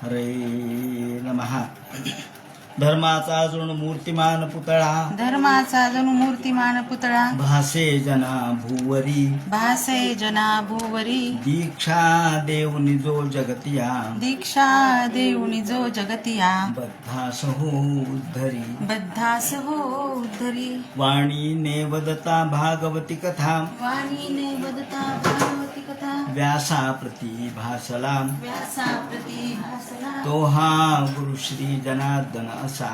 हरे नमः. धर्माचा जणू मूर्तिमान पुतळा, धर्माचा जणू मूर्तिमान पुतळा, भासे जना भूवरी, भासे जना भूवरी, दीक्षा देऊनी जो जगतिया, दीक्षा देऊनी जो जगतिया, बद्धास हो उद्धरी. बद्धास हो उद्धरी. वाणीने वदता भागवती कथा, वाणीने वदता भागवती कथा, व्यासाप्रती भासला, व्यासाप्रती भासला, तो हा गुरु श्री जनार्दन असा,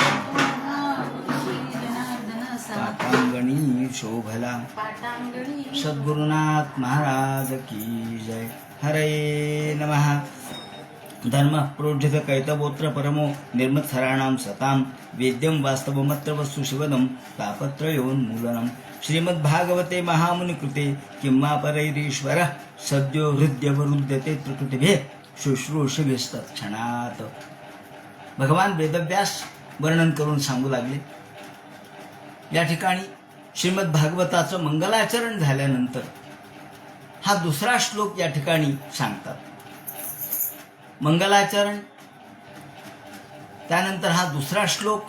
श्री जनार्दन असा, पाटांगणी शोभला. पाटांगणी. सद्गुरुनाथ महाराज की जय. हरे नमः. धर्म प्रोज्झित कैतवोत्र परमो निर्मत्सराणां सतां वेद्यं वास्तवमत्र वस्तु शिवदं तापत्रयोन्मूलनम्. श्रीमद्भागवते महामुनिकृते किंवा परैरीश्वर सद्यो हृद्यवरुध्यते त्रिकुटिभे शुश्रूषभिस्तत्क्षणात्. भगवान वेदव्यास वर्णन करून सांगू लागले. या ठिकाणी श्रीमद भागवताचं मंगलाचरण झाल्यानंतर हा दुसरा श्लोक या ठिकाणी सांगतात. मंगलाचरण, त्यानंतर हा दुसरा श्लोक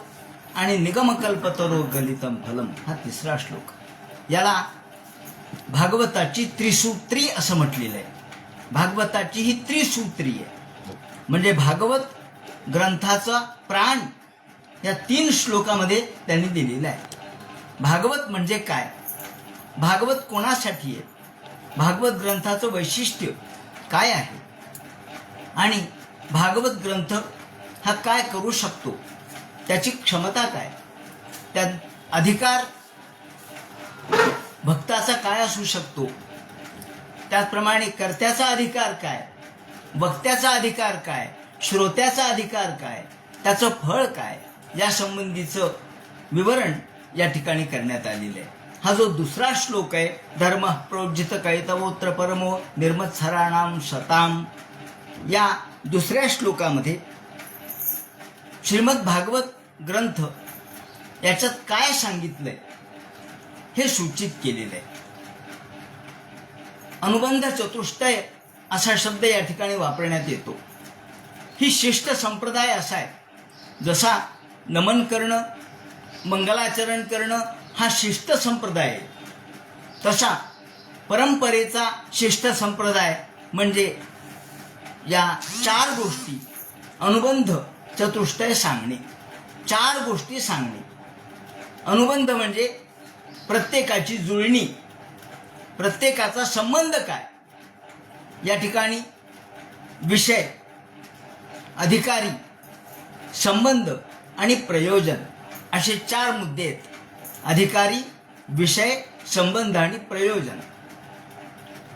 आणि निगमकल्पतरो गलितम फलम हा तिसरा श्लोक. याला भागवताची त्रिसूत्री असं म्हटलेलं आहे. भागवताची ही त्रिसूत्री आहे. म्हणजे भागवत ग्रंथाचा प्राण या 3 श्लोकामध्ये त्यांनी दिलेला आहे. भागवत म्हणजे काय, भागवत कोणासाठी आहे, भागवत ग्रंथाचं वैशिष्ट्य काय आहे आणि भागवत ग्रंथ हा काय करू शकतो, त्याची क्षमता काय, त्यात अधिकार भक्ताचा काय असू शकतो, त्याचप्रमाणे कर्त्याचा अधिकार काय, वक्त्याचा अधिकार काय, श्रोत्याचा अधिकार काय, त्याचं फळ काय, या संबंधीचं विवरण या ठिकाणी करण्यात आलेलं आहे. हा जो दुसरा श्लोक आहे, धर्म प्रोज्झित कैतवोत्र परमो निर्मत्सराणां सताम, या दुसऱ्या श्लोकामध्ये श्रीमद भागवत ग्रंथ याच्यात काय सांगितलंय हे सूचित केलेलं आहे. अनुबंध चतुष्टय असा शब्द या ठिकाणी वापरण्यात येतो. ही शिष्ट संप्रदाय असा आहे, जसा नमन करणं, मंगलाचरण करणं हा शिष्ट संप्रदाय आहे, तसा परंपरेचा शिष्ट संप्रदाय म्हणजे या 4 गोष्टी, अनुबंध चतुष्टय सांगणे, 4 गोष्टी सांगणे. अनुबंध म्हणजे प्रत्येकाची जुळणी, प्रत्येकाचा संबंध काय, या ठिकाणी विषय, अधिकारी, संबंध आणि प्रयोजन असे 4 मुद्दे आहेत. अधिकारी, विषय, संबंध आणि प्रयोजन.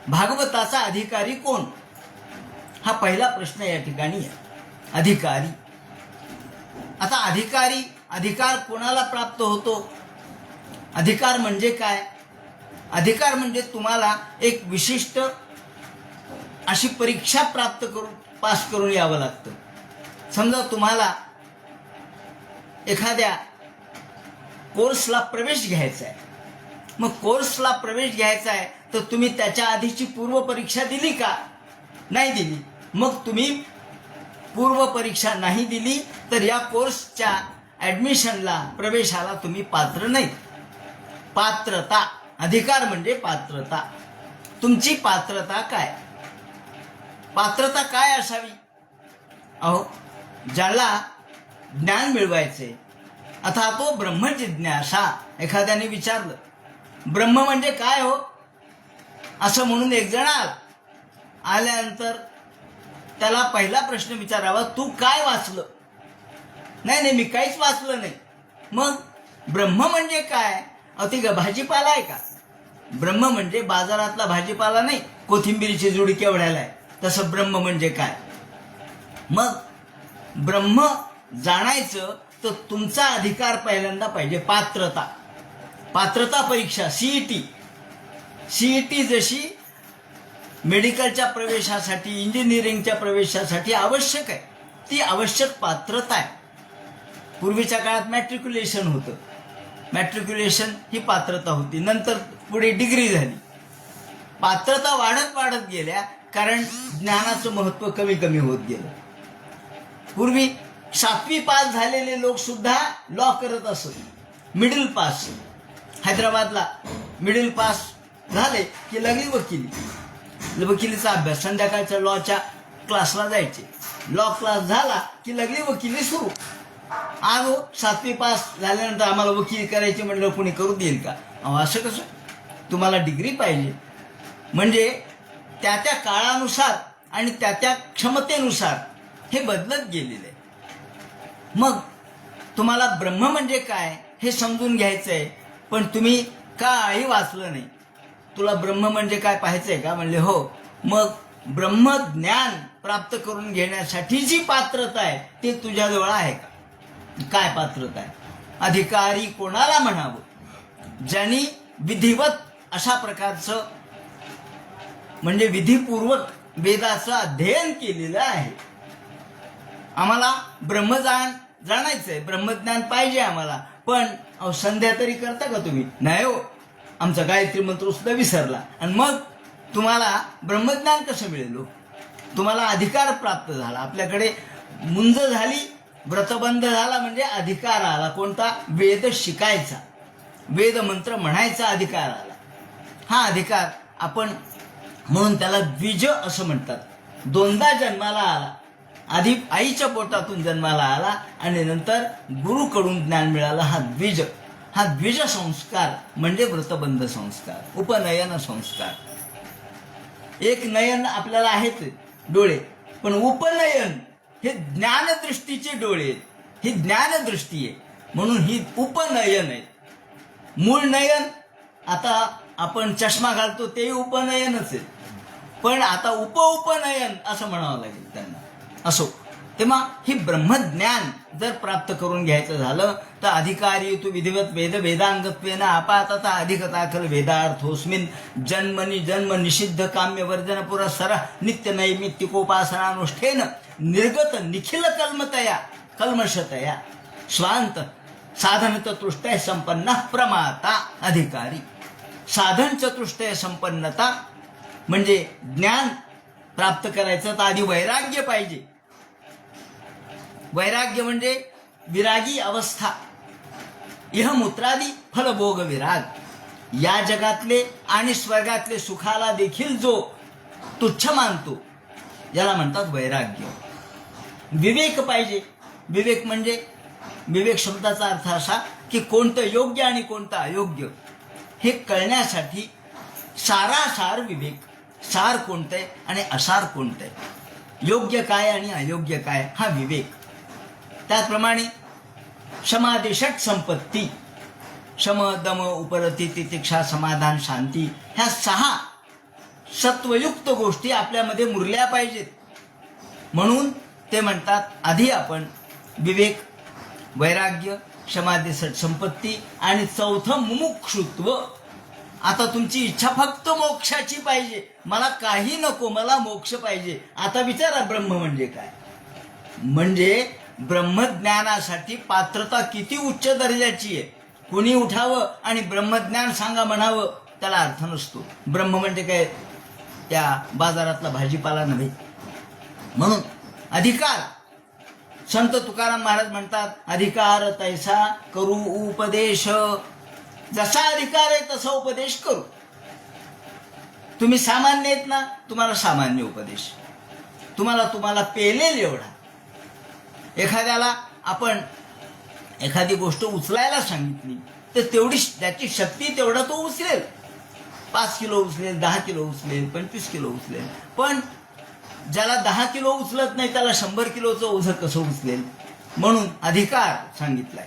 भागवताचा अधिकारी कोण, हा पहिला प्रश्न या ठिकाणी आहे. अधिकारी. आता अधिकार कोणाला प्राप्त होतो, अधिकार म्हणजे काय, अधिकार म्हणजे तुम्हाला एक विशिष्ट अशी परीक्षा पास करून यावं लागतं. समजा तुम्हाला एखाद्या कोर्सला प्रवेश घ्यायचा आहे, मग कोर्सला प्रवेश घ्यायचा आहे तर तुम्ही त्याच्या आधीची पूर्व परीक्षा दिली का, नाही दिली. मग तुम्ही पूर्व परीक्षा नाही दिली तर या कोर्सच्या ऍडमिशनला, प्रवेशाला तुम्ही पात्र नाही. पात्रता, अधिकार म्हणजे पात्रता. तुमची पात्रता काय, पात्रता काय असावी. अहो, ज्याला ज्ञान मिळवायचे अथा तो ब्रह्मजिज्ञासा, एखाद्याने विचारलं ब्रह्म म्हणजे काय हो, असं म्हणून एक जण आल्यानंतर त्याला पहिला प्रश्न विचारावा, तू काय वाचलं. नाही मी काहीच वाचलं नाही. मग ब्रह्म म्हणजे काय, ती भाजीपाला आहे का. ब्रह्म म्हणजे बाजारातला भाजीपाला नाही, कोथिंबीरीची जुडी केवढ्याला आहे, तसं ब्रह्म म्हणजे काय. मग ब्रह्म जाणायचं तर तुमचा अधिकार पहिल्यांदा पाहिजे, पात्रता परीक्षा, सीईटी जशी मेडिकलच्या प्रवेशासाठी, इंजिनिअरिंगच्या प्रवेशासाठी आवश्यक आहे, ती आवश्यक पात्रता आहे. पूर्वीच्या काळात मॅट्रिक्युलेशन होतं, मॅट्रिक्युलेशन ही पात्रता होती. नंतर पुढे डिग्री झाली. पात्रता वाढत गेल्या, कारण ज्ञानाचं महत्त्व कमी होत गेलं. पूर्वी 7वी पास झालेले लोक सुद्धा लॉ करत असत. मिडल पास, हैदराबादला मिडल पास झाले की लागली वकिली, वकिलीचा अभ्यास, संध्याकाळच्या लॉच्या क्लासला जायचे. लॉ क्लास झाला की लागली वकिली सुरू. आज 7वी पास झाल्यानंतर आम्हाला वकील करायची म्हणलं कोणी करू देईल का? असं कसं? तुम्हाला डिग्री पाहिजे. म्हणजे त्या त्या काळानुसार आणि त्या त्या क्षमतेनुसार हे बदलत गेलेलं आहे. मग तुम्हाला ब्रह्म म्हणजे काय हे समजून घ्यायचं आहे, पण तुम्ही काही वाचलं नाही. तुला ब्रह्म म्हणजे काय पाहायचंय का? म्हणले हो. मग ब्रह्मज्ञान प्राप्त करून घेण्यासाठी जी पात्रता आहे ते तुझ्याजवळ आहे का? काय पात्रता आहे? अधिकारी कोणाला म्हणावं? ज्यांनी विधिवत अशा प्रकारचं म्हणजे विधिपूर्वक वेदाचं अध्ययन केलेलं आहे. आम्हाला जाणायचंय, ब्रह्मज्ञान पाहिजे आम्हाला, पण संध्या तरी करता का तुम्ही? नाही हो, आमचा गायत्री मंत्र सुद्धा विसरला. आणि मग तुम्हाला ब्रह्मज्ञान कसं मिळेल? तुम्हाला अधिकार प्राप्त झाला, आपल्याकडे मुंज झाली, व्रतबंध झाला, म्हणजे अधिकार आला. कोणता? वेद शिकायचा, वेद मंत्र म्हणायचा अधिकार आला. हा अधिकार आपण म्हणून त्याला द्विज असं म्हणतात. दोनदा जन्माला आला. आधी आईच्या पोटातून जन्माला आला आणि नंतर गुरुकडून ज्ञान मिळालं. हा द्विज संस्कार म्हणजे व्रतबंध संस्कार, उपनयन संस्कार. एक नयन आपल्याला आहेत डोळे, पण उपनयन हे ज्ञानदृष्टीचे डोळे आहेत. ही ज्ञानदृष्टी आहे म्हणून ही उपनयन आहे. मूळ नयन, आता आपण चष्मा घालतो ते उपनयनच आहे, पण आता उपनयन असं म्हणावं लागेल त्यांना. असो, तेव्हा ही ब्रह्मज्ञान जर प्राप्त करून घ्यायचं झालं तर अधिकारी तू विधिवत वेद वेदांगत्वेन आपातता अधिकताखल वेदार्थोस्मिन जन्मनि जन्म निषिद्ध काम्य वर्जन पुरस्सर नित्य नैमित्तिकोपासनानुष्ठेन निर्गत निखिल कल्मषतया स्वांत साधन चतुष्टय संपन्न प्रमाता अधिकारी. साधन चतुष्टय संपन्नता म्हणजे ज्ञान प्राप्त करायचं तर आधी वैराग्य पाहिजे. वैराग्य म्हणजे विरागी अवस्था, इहमूत्रादी फलभोग विराग. या जगातले आणि स्वर्गातले सुखाला देखील जो तुच्छ मानतो याला म्हणतात वैराग्य. विवेक पाहिजे. विवेक म्हणजे, विवेक शब्दाचा अर्थ असा की कोणतं योग्य आणि कोणतं अयोग्य हे कळण्यासाठी सारासार विवेक. सार कोणतं आहे आणि असार कोणतं आहे, योग्य काय आणि अयोग्य काय, हा विवेक. त्याचप्रमाणे शमादी षट संपत्ती, शम दम उपरती तितिक्षा समाधान शांती, ह्या 6 सत्वयुक्त गोष्टी आपल्यामध्ये मुरल्या पाहिजेत. म्हणून ते म्हणतात आधी आपण विवेक, वैराग्य, समाधी षट संपत्ती आणि 4थं मुमुक्षुत्व. आता तुमची इच्छा फक्त मोक्षाची पाहिजे, मला काही नको, मला मोक्ष पाहिजे. आता विचारा ब्रह्म म्हणजे काय? म्हणजे ब्रह्मज्ञानासाठी पात्रता किती उच्च दर्जाची आहे. कोणी उठावं आणि ब्रह्मज्ञान सांगा म्हणावं त्याला अर्थ नसतो. ब्रह्म म्हणजे काय? त्या बाजारातला भाजीपाला नव्हे. म्हणून अधिकार, संत तुकाराम महाराज म्हणतात अधिकार तैसा करू उपदेश. जसा अधिकार आहे तसा उपदेश करू. तुम्ही सामान्य आहेत ना, तुम्हाला सामान्य उपदेश. तुम्हाला पेलेल एवढा. एखाद्याला आपण एखादी गोष्ट उचलायला सांगितली तर तेवढी त्याची शक्ती तेवढा तो उचलेल. 5 किलो उचलेल, 10 किलो उचलेल, 25 किलो उचलेल. पण ज्याला 10 किलो उचलत नाही त्याला 100 किलोचं ओझं कसं उचलेल? म्हणून अधिकार सांगितलाय.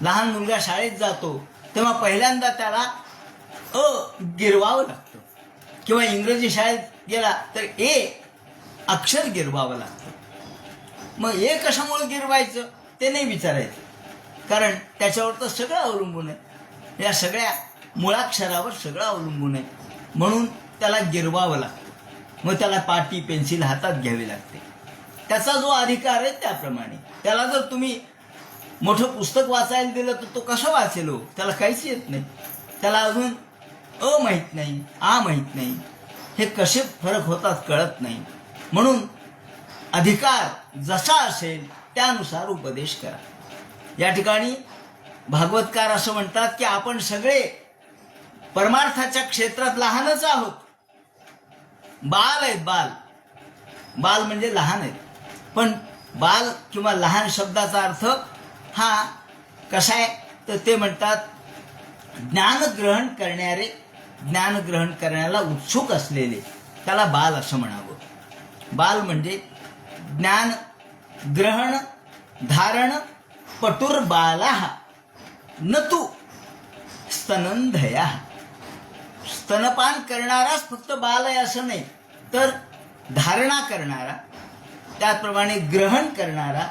लहान मुलगा शाळेत जातो तेव्हा पहिल्यांदा त्याला गिरवावं लागतं, किंवा इंग्रजी शाळेत गेला तर अक्षर गिरवावं लागतं. मग कशामुळे गिरवायचं ते नाही विचारायचं, कारण त्याच्यावर तर सगळं अवलंबून आहे. या सगळ्या मुळाक्षरावर सगळं अवलंबून आहे. म्हणून त्याला गिरवावं लागतं. मग त्याला पाटी पेन्सिल हातात घ्यावी लागते. त्याचा जो अधिकार आहे त्याप्रमाणे. त्याला जर तुम्ही मोठं पुस्तक वाचायला दिलं तर तो कसं वाचेल? त्याला काहीच येत नाही. त्याला अजून माहीत नाही, माहीत नाही, हे कसे फरक होतात कळत नाही. म्हणून अधिकार जसा असेल त्यानुसार उपदेश करा. या ठिकाणी भागवतकार असं म्हणतात की आपण सगळे परमार्थाच्या क्षेत्रात लहानच आहोत. बाल आहेत, बाल. बाल म्हणजे लहान आहेत. पण बाल किंवा लहान शब्दाचा अर्थ हा कसा आहे तर ते म्हणतात ज्ञानग्रहण करणारे, ज्ञानग्रहण करण्याला उत्सुक असलेले, त्याला बाल असं म्हणावं. बाल म्हणजे ज्ञान ग्रहण धारण पटुर बालाः न तू स्तनंधया. स्तनपान करणाराच फक्त बाल आहे असं नाही, तर धारणा करणारा, त्याचप्रमाणे ग्रहण करणारा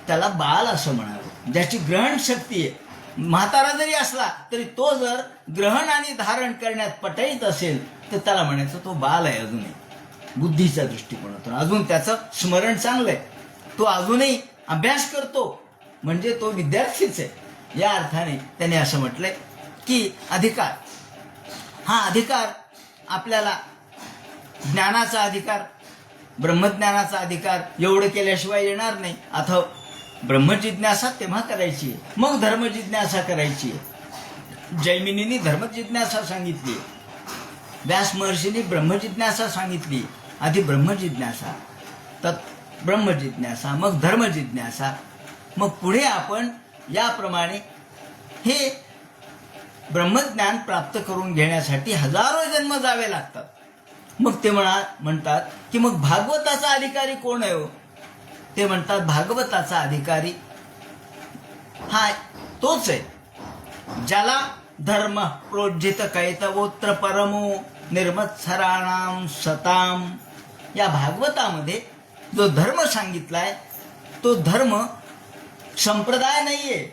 त्याला बाल असं म्हणावं. ज्याची ग्रहण शक्ती आहे, म्हातारा जरी असला तरी तो जर ग्रहण आणि धारण करण्यात पटईत असेल तर त्याला म्हणायचं तो बाल आहे अजूनही, बुद्धीच्या दृष्टिकोनातून अजून त्याचं स्मरण चांगलं आहे, तो अजूनही अभ्यास करतो, म्हणजे तो विद्यार्थीच आहे. या अर्थाने त्याने असं म्हटलंय की अधिकार, हा अधिकार आपल्याला ज्ञानाचा अधिकार, ब्रह्मज्ञानाचा अधिकार एवढं केल्याशिवाय येणार नाही. आता ब्रह्मजिज्ञासा तेव्हा करायची आहे, मग धर्मजिज्ञासा करायची आहे. जैमिनींनी धर्मजिज्ञासा सांगितली, व्यास महर्षींनी ब्रह्मजिज्ञासा सांगितली. आधी ब्रह्मजिज्ञासा, तत् ब्रह्मजिज्ञासा, मग धर्मजिज्ञासा, मग पुढे आपण याप्रमाणे हे ब्रह्मज्ञान प्राप्त करून घेण्यासाठी हजारो जन्म जावे लागतात. मग ते म्हणतात की मग भागवताचा अधिकारी कोण आहे हो? ते म्हणतात भागवताचा अधिकारी हा तोच आहे ज्याला धर्म प्रोज्झित कैतवोत्र परमो निर्मत्सराणाम सताम. या भागवतामध्ये जो धर्म सांगितलाय तो धर्म संप्रदाय नाहीये,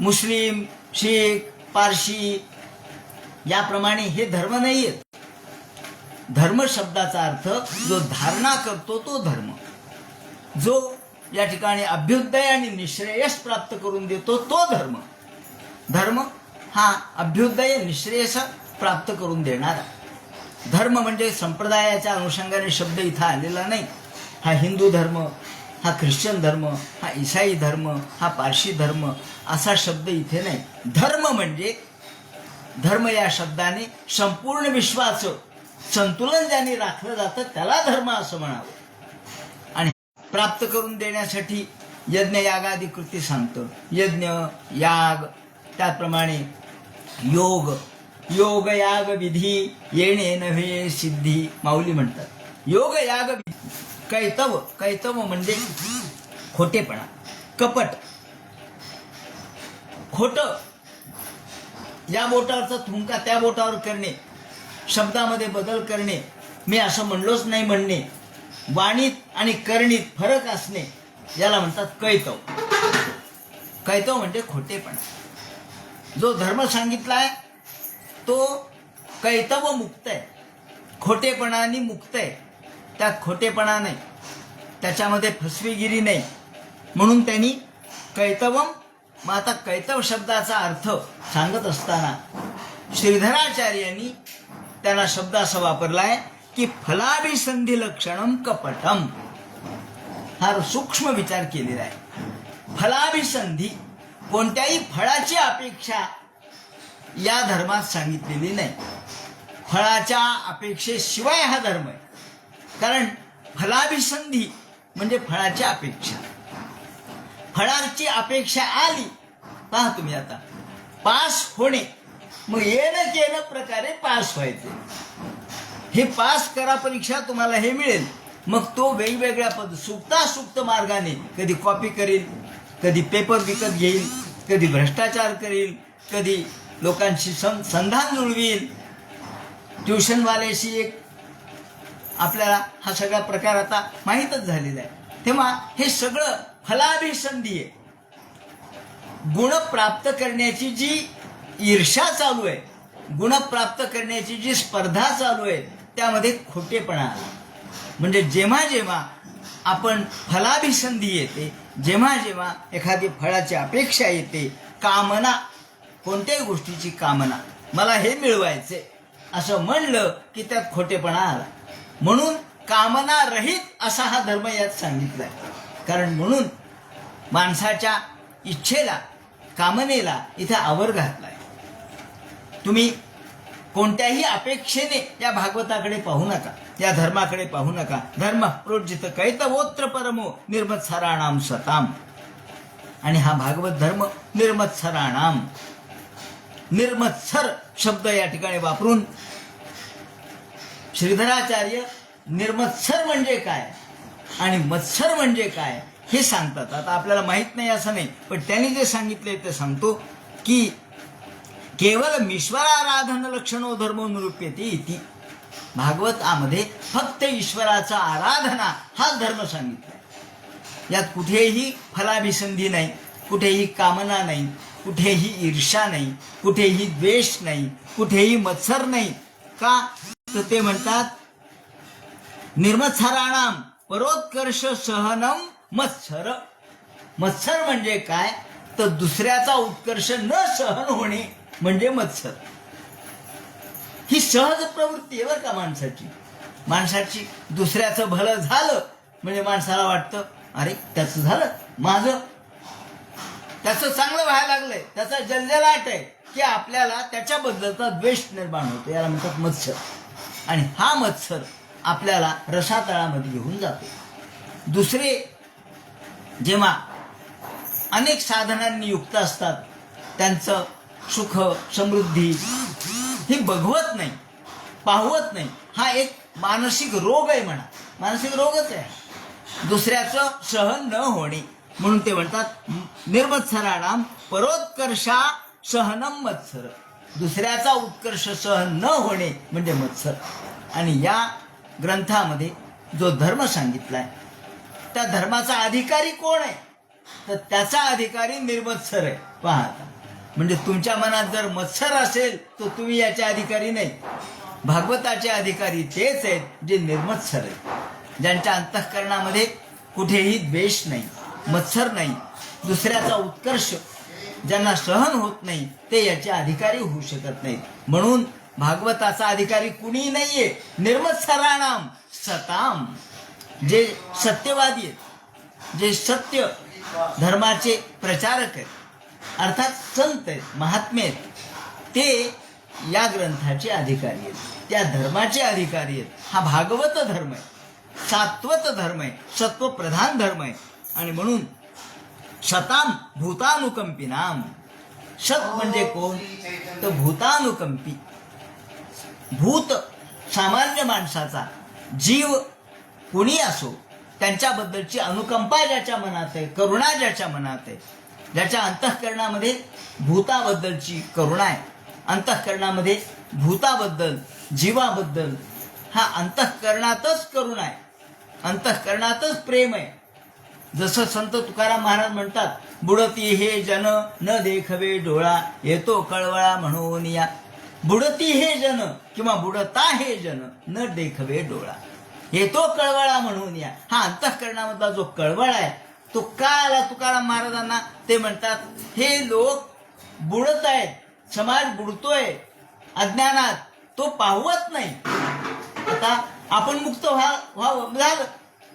मुस्लिम, शीख, पारशी याप्रमाणे हे धर्म नाहीयेत. धर्म शब्दाचा अर्थ जो धारणा करतो तो धर्म, जो या ठिकाणी अभ्युदय आणि निश्रेयस प्राप्त करून देतो तो धर्म. धर्म हा अभ्युदय निश्रेयस प्राप्त करून देणारा. धर्म म्हणजे संप्रदायाच्या अनुषंगाने शब्द इथं आलेला नाही. हा हिंदू धर्म, हा ख्रिश्चन धर्म, हा ईसाई धर्म, हा पारशी धर्म असा शब्द इथे नाही. धर्म म्हणजे, धर्म या शब्दाने संपूर्ण विश्वाचं संतुलन ज्याने राखलं जातं त्याला धर्म असं म्हणावं. आणि प्राप्त करून देण्यासाठी यज्ञ यागादी कृती सांगतं. यज्ञ याग, त्याचप्रमाणे योग, योग याग विधी येणे नव्हे सिद्धी. माऊली म्हणतात योग याग विधी. कैतव, कैतव म्हणजे खोटेपणा, कपट, खोट. या बोटावरचा थुंका त्या बोटावर करणे, शब्दामध्ये बदल करणे, मी असं म्हणलोच नाही म्हणणे, वाणीत आणि करणीत फरक असणे, याला म्हणतात कैतव. कैतव म्हणजे खोटेपणा. जो धर्म सांगितलाय तो कैतव मुक्त आहे, खोटेपणाने मुक्त आहे. त्यात खोटेपणा नाही, त्याच्यामध्ये फसवेगिरी नाही, म्हणून त्यांनी कैतवम. मग आता कैतव शब्दाचा अर्थ सांगत असताना श्रीधराचार्यांनी त्याला शब्द असा वापरलाय की फलाभिसंधी लक्षणम कपटम. हा सूक्ष्म विचार केलेला आहे. फलाभिसंधी, कोणत्याही फळाची अपेक्षा या धर्मात सांगितलेली नाही. फळाच्या अपेक्षेशिवाय हा धर्म आहे. कारण फलाभिसंधी म्हणजे फळाची अपेक्षा. फळाची अपेक्षा आली, पहा तुम्ही आता पास होणे, मग येणं केलं प्रकारे पास व्हायचे. हे पास करा परीक्षा, तुम्हाला हे मिळेल. मग तो वेगवेगळ्या सुप्त मार्गाने कधी कॉपी करील, कधी पेपर विकत घेईल, कधी भ्रष्टाचार करील, कधी लोकांशी संधान जुळवील, ट्युशनवाल्याशी एक. आपल्याला हा सगळा प्रकार आता माहीतच झालेला आहे. तेव्हा हे सगळं फलाभिसंधी आहे. गुण प्राप्त करण्याची जी ईर्ष्या चालू आहे, गुण प्राप्त करण्याची जी स्पर्धा चालू आहे, त्यामध्ये खोटेपणा आला. म्हणजे जेव्हा जेव्हा आपण फलाभिसंधी येते, जेव्हा जेव्हा एखादी फळाची अपेक्षा येते, कामना, कोणत्याही गोष्टीची कामना, मला हे मिळवायचे असं म्हणलं की त्यात खोटेपणा आला. म्हणून कामना रहित असा हा धर्म यात सांगितलाय. कारण म्हणून माणसाच्या इच्छेला, कामनेला इथे आवर घातलाय. तुम्ही कोणत्याही अपेक्षेने या भागवताकडे पाहू नका, या धर्माकडे पाहू नका. धर्म प्रोज्जित कैतवोत्र परमो निर्मत्सराणाम सताम. आणि हा भागवत धर्म निर्मत्सराणाम, निर्मत्सर शब्द या ठिकाणी वापरून श्रीधराचार्य निर्मत्सर म्हणजे काय आणि मत्सर म्हणजे काय हे सांगतात. आता आपल्याला माहित नाही असं नाही, पण त्यांनी जे सांगितले ते सांगतो की केवळ ईश्वराराधन लक्षणो धर्मो निरूप्यते इति. भागवतामध्ये फक्त ईश्वराचा आराधना हा धर्म सांगितला. यात कुठेही फलाभिसंधी नाही, कुठेही कामना नाही, कुठेही ईर्षा नाही, कुठेही द्वेष नाही, कुठेही मत्सर नाही. का तर ते म्हणतात निर्मत्सराणाम परोत्कर्ष सहनम मत्सर. मत्सर म्हणजे काय तर दुसऱ्याचा उत्कर्ष न सहन होणे म्हणजे मत्सर. ही सहज प्रवृत्ती आहे बरं का माणसाची. माणसाची दुसऱ्याचं भलं झालं म्हणजे माणसाला वाटतं अरे त्याचं झालं, माझं त्याचं चांगलं व्हायला लागलंय, त्याचा जलजलाट आहे, की आपल्याला त्याच्याबद्दलचा द्वेष निर्माण होतो. याला म्हणतात मत्सर. आणि हा मत्सर आपल्याला रसातळामध्ये घेऊन जातो. दुसरे जेव्हा अनेक साधनांनी युक्त असतात, त्यांचं सुख समृद्धी ही बघवत नाही, पाहवत नाही. हा एक मानसिक रोग आहे म्हणा, मानसिक रोगच आहे दुसऱ्याचं सहन न होणे. म्हणून ते म्हणतात निर्मत्सराणाम परोत्कर्षा सहनम मत्सर. दुसऱ्याचा उत्कर्ष सहन न होणे म्हणजे मत्सर. आणि या ग्रंथामध्ये जो धर्म सांगितलाय त्या धर्माचा अधिकारी कोण आहे तर त्याचा अधिकारी निर्मत्सर आहे. पहा आता, म्हणजे तुमच्या मनात जर मत्सर असेल तर तुम्ही याचे अधिकारी नाही. भागवताचे अधिकारी तेच आहेत जे निर्मत्सर आहेत, ज्यांच्या अंतःकरणामध्ये कुठेही द्वेष नाही, मत्सर नाही, दुसऱ्याचा उत्कर्ष ज्यांना सहन होत नाही ते याचे अधिकारी होऊ शकत नाहीत. म्हणून भागवताचा अधिकारी कुणी नाहीये. निर्मत्सराणाम सताम, जे सत्यवादी आहेत, जे सत्य धर्माचे प्रचारक आहेत, अर्थात संत आहेत, महात्मे आहेत, ते या ग्रंथाचे अधिकारी आहेत, त्या धर्माचे अधिकारी आहेत. हा भागवत धर्म आहे, सात्वत धर्म आहे, सत्वप्रधान धर्म आहे. आणि म्हणून शताम भूतानुकंपीनाम. शत म्हणजे कोण तर भूतानुकंपी. भूत सामान्य माणसाचा, जीव कोणी असो त्यांच्याबद्दलची अनुकंपा ज्याच्या मनात आहे, करुणा ज्याच्या मनात आहे, ज्याच्या अंतःकरणामध्ये भूताबद्दलची करुणा आहे, अंतःकरणामध्ये भूताबद्दल, जीवाबद्दल हा अंतःकरणातच करुणा आहे, अंतःकरणातच प्रेम आहे. जसं संत तुकाराम महाराज म्हणतात बुडती हे जन न देखवे डोळा येतो कळवळा म्हणून या. बुडती हे जन किंवा बुडता हे जन न देखवे डोळा येतो कळवळा म्हणून या. हा अंतःकरणामधला जो कळवळा आहे तो का आला तुकाराम महाराजांना. ते म्हणतात हे लोक बुडत आहेत, समाज बुडतोय अज्ञानात, तो पाहवत नाही. आता आपण मुक्त व्हावं झालं.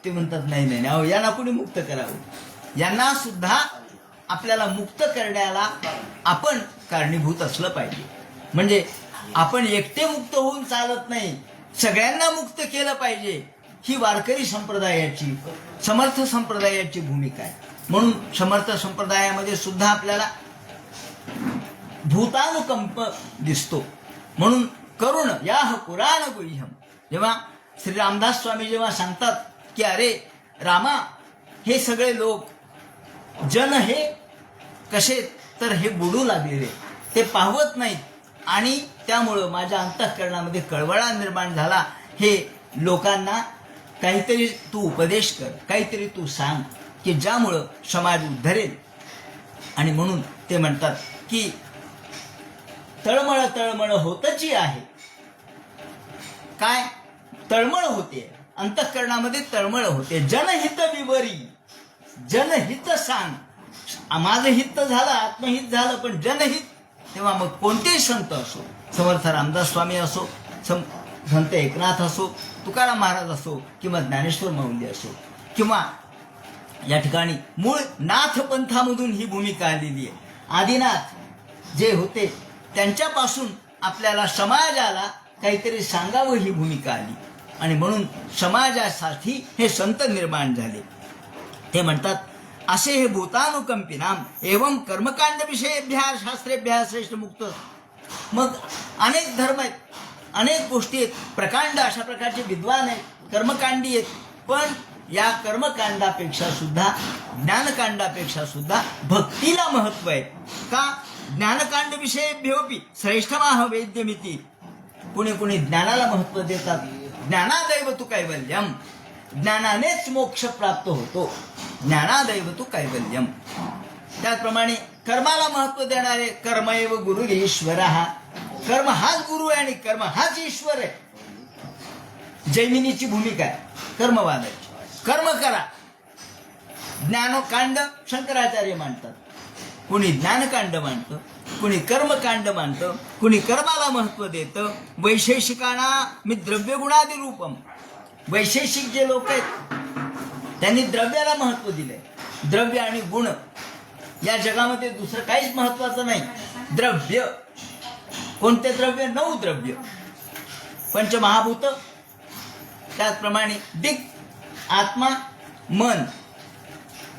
ते म्हणतात नाही नाही अहो यांना कुणी मुक्त करावं. यांना सुद्धा आपल्याला मुक्त करण्याला आपण कारणीभूत असलं पाहिजे. म्हणजे आपण एकटे मुक्त होऊन चालत नाही, सगळ्यांना मुक्त केलं पाहिजे. ही वारकरी संप्रदायाची, समर्थ संप्रदायाची भूमिका आहे. म्हणून समर्थ संप्रदायामध्ये सुद्धा आपल्याला भूतानुकंप दिसतो. म्हणून करुण याह पुराण गुह्यम. जेव्हा श्री रामदास स्वामी जेव्हा सांगतात की अरे रामा हे सगळे लोक जन हे कसे तर हे बुडू लागलेले, ते पाहवत नाहीत आणि त्यामुळं माझ्या अंतःकरणामध्ये कळवळा निर्माण झाला. हे लोकांना काहीतरी तू उपदेश कर, काहीतरी तू सांग की ज्यामुळं समाज उद्धरेल. आणि म्हणून ते म्हणतात की तळमळ तळमळ होतची आहे. काय तळमळ होते अंतःकरणामध्ये, तळमळ होते. जनहित विवरी, जनहित सांग. माझं हित झालं, आत्महित झालं, पण जनहित. तेव्हा मग कोणतेही संत असो, समर्थ रामदास स्वामी असो, संत एकनाथ असो, तुकाराम महाराज असो किंवा ज्ञानेश्वर माऊली असो, किंवा या ठिकाणी मूळ नाथ पंथामधून ही भूमिका आलेली आहे. आदिनाथ जे होते त्यांच्यापासून आपल्याला समाजाला काहीतरी सांगावं ही भूमिका आली आणि म्हणून समाजासाठी हे संत निर्माण झाले. ते म्हणतात असे हे भूतानुकंपिनाम एवं कर्मकांड विषयेभ्य शास्त्रेभ्य श्रेष्ठ मुक्त. मग अनेक धर्म आहेत, अनेक गोष्टी आहेत, प्रकांड अशा प्रकारचे विद्वान आहेत, कर्मकांडी आहेत, पण या कर्मकांडापेक्षा सुद्धा ज्ञानकांडापेक्षा सुद्धा भक्तीला महत्व आहे. का? ज्ञानकांड विषयेभ्योपि श्रेष्ठमाह वेद्यमिती. कुणी कुणी ज्ञानाला महत्व देतात. ज्ञानादैव तू कैवल्यम, ज्ञानानेच मोक्ष प्राप्त होतो. ज्ञानादैव तू कैवल्यम. त्याचप्रमाणे कर्माला महत्व देणारे कर्मैव गुरु ईश्वर. कर्म हाच गुरु आहे आणि कर्म हाच ईश्वर आहे. जैमिनीची भूमिका आहे कर्मवादाची. कर्म करा. ज्ञानकांड शंकराचार्य मांडतात, कुणी ज्ञानकांड मांडतं, कुणी कर्मकांड मांडतं, कुणी कर्माला महत्व देतं. वैशेषिकांना मी द्रव्यगुणादी रूपम. वैशेषिक जे लोक आहेत त्यांनी द्रव्याला महत्व दिलंय. द्रव्य आणि गुण या जगामध्ये दुसरं काहीच महत्वाचं नाही. द्रव्य कोणते द्रव्य? 9 द्रव्य, पंचमहाभूत, त्याचप्रमाणे दिक, आत्मा, मन.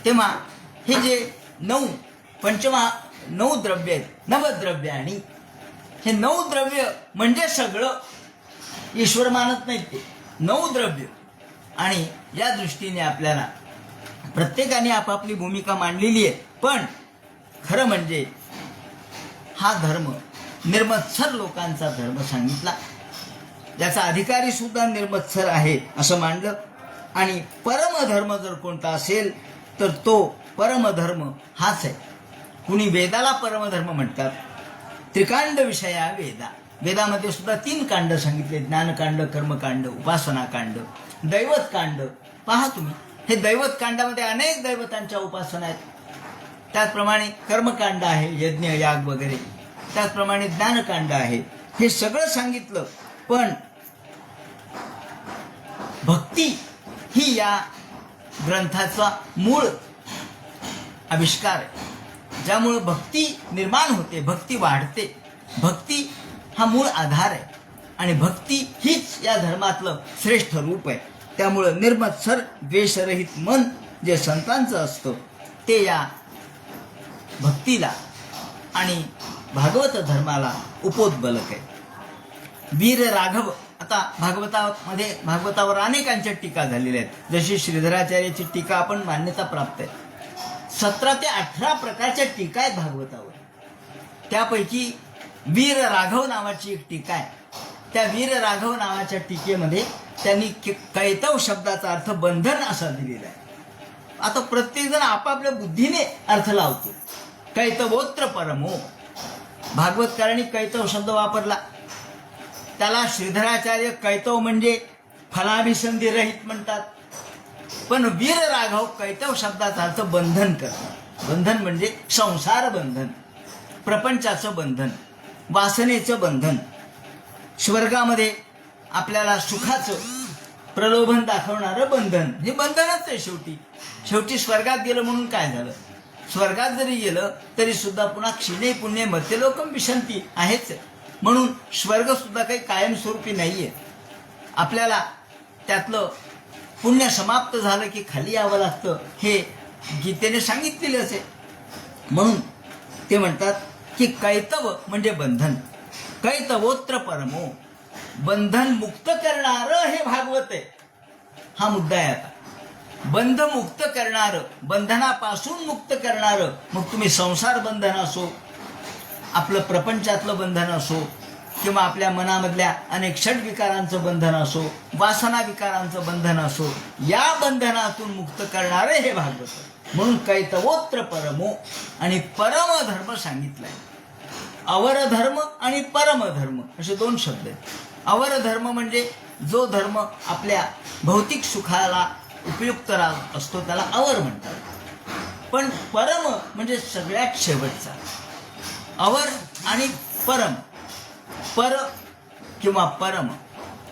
तेव्हा हे जे 9 द्रव्य आहेत, नवद्रव्य, आणि हे 9 द्रव्य म्हणजे सगळं. ईश्वर मानत नाहीत ते 9 द्रव्य. आणि या दृष्टीने आपल्याला प्रत्येकाने आपापली भूमिका मांडलेली आहे. पण खरं म्हणजे हा धर्म निर्मत्सर लोकांचा धर्म सांगितला, ज्याचा अधिकारी सुद्धा निर्मत्सर आहे असं मांडलं. आणि परमधर्म जर कोणता असेल तर तो परमधर्म हाच आहे. कुणी वेदाला परमधर्म म्हणतात. त्रिकांड विषया वेदा. वेदामध्ये सुद्धा 3 कांड सांगितले, ज्ञानकांड, कर्मकांड, उपासनाकांड, दैवतकांड. पहा तुम्ही, हे दैवतकांडामध्ये अनेक दैवतांच्या उपासना आहेत. त्याचप्रमाणे कर्मकांड आहे, यज्ञ याग वगैरे. त्याचप्रमाणे ज्ञानकांड आहे. हे सगळं सांगितलं. पण भक्ती ही या ग्रंथाचा मूळ आविष्कार आहे, ज्यामुळे भक्ती निर्माण होते, भक्ती वाढते. भक्ती हा मूळ आधार आहे आणि भक्ती हीच या धर्मातलं श्रेष्ठ रूप आहे. त्यामुळं निर्मत्सर द्वेषरहित मन जे संतांचं असतं ते या भक्तीला आणि भागवत धर्माला उपोद्बलक आहे. वीर राघव. आता भागवतावर अनेकांच्या टीका झालेल्या आहेत. जशी श्रीधराचार्याची टीका आपण मान्यता प्राप्त आहे. 17 ते 18 प्रकारच्या टीका आहेत भागवतावर. त्यापैकी वीर राघव नावाची एक टीका आहे. त्या वीर राघव नावाच्या टीकेमध्ये त्यांनी कैतव शब्दाचा अर्थ बंधन असा दिलेला आहे. आता प्रत्येकजण आपापल्या बुद्धीने अर्थ लावतो. कैतवोत्र परमो. भागवतकारांनी कैतव शब्द वापरला. त्याला श्रीधराचार्य कैतव म्हणजे फलाभिसंधी रहित म्हणतात. पण वीर राघव कैतव शब्दाचा अर्थ बंधन करतात. बंधन म्हणजे संसार बंधन, प्रपंचाचं बंधन, वासनेचं बंधन. स्वर्गामध्ये आपल्याला सुखाचं प्रलोभन दाखवणारं बंधन, हे बंधनच आहे. शेवटी स्वर्गात गेलं म्हणून काय झालं? स्वर्गात जरी गेलं तरी सुद्धा पुन्हा क्षीणे पुण्य मध्यलोकम विशंती आहेच. म्हणून स्वर्ग सुद्धा काही कायमस्वरूपी नाहीये. आपल्याला त्यातलं पुण्य समाप्त झालं की खाली यावं लागतं, हे गीतेने सांगितलेलंच आहे. म्हणून ते म्हणतात की कैतव म्हणजे बंधन. कैतवोत्र परमो. बंधन मुक्त करणारं हे भागवत आहे. हा मुद्दा आहे. आता बंध मुक्त करणारं, बंधनापासून मुक्त करणारं, मग तुम्ही संसार बंधन असो, आपलं प्रपंचातलं बंधन असो, किंवा आपल्या मनामधल्या अनेक षड्विकारांचं बंधन असो, वासना विकारांचं बंधन असो, या बंधनातून मुक्त करणारे हे भागवत. म्हणून कैतवोत्र परमो. आणि परमधर्म सांगितलाय. अवर धर्म आणि परमधर्म असे 2 शब्द आहेत. अवर धर्म म्हणजे जो धर्म आपल्या भौतिक सुखाला उपयुक्त असतो त्याला अवर म्हणतात. पण परम म्हणजे सगळ्यात शेवटचा. अवर आणि परम. पर किंवा परम